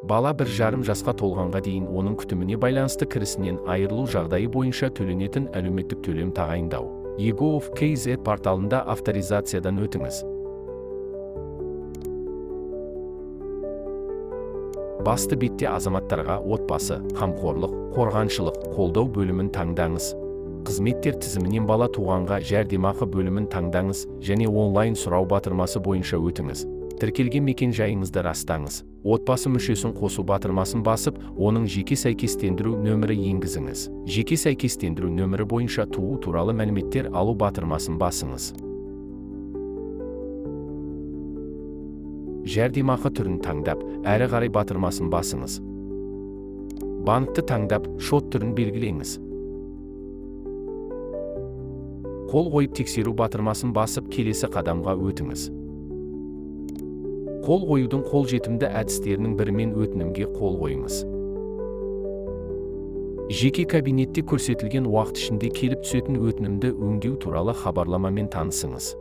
Бала 1,5 жасқа толғанға дейін оның күтіміне байланысты кірісінен айырылу жағдайы бойынша төленетін әлеуметтік төлем тағайындау. ego.kz порталында авторизациядан өтіңіз. Басты бетте азаматтарға отбасы, қамқорлық, қорғаншылық, қолдау бөлімін таңдаңыз. Қызметтер тізімінен бала туғанға жәрдемақы бөлімін таңдаңыз және онлайн сұрау батырмасы бойынша өтіңіз. Тіркелген мекен жайыңызды растаңыз. Отбасы мүшесін қосу батырмасын басып, оның жеке сәйкестендіру нөмірі енгізіңіз. Жеке сәйкестендіру нөмірі бойынша туу туралы мәліметтер алу батырмасын басыңыз. Жәрдемақы түрін таңдап, әрі қарай батырмасын басыңыз. Банкты таңдап, шот түрін белгілеңіз. Қол қойып тексеру батырмасын басып, келесі қадамға өтіңіз. Қол қоюдың қолжетімді әдістерінің бірімен өтінімге қол қойыңыз. Жеке кабинетте көрсетілген уақыт ішінде келіп түсетін өтінімді өңдеу туралы хабарламамен танысыңыз.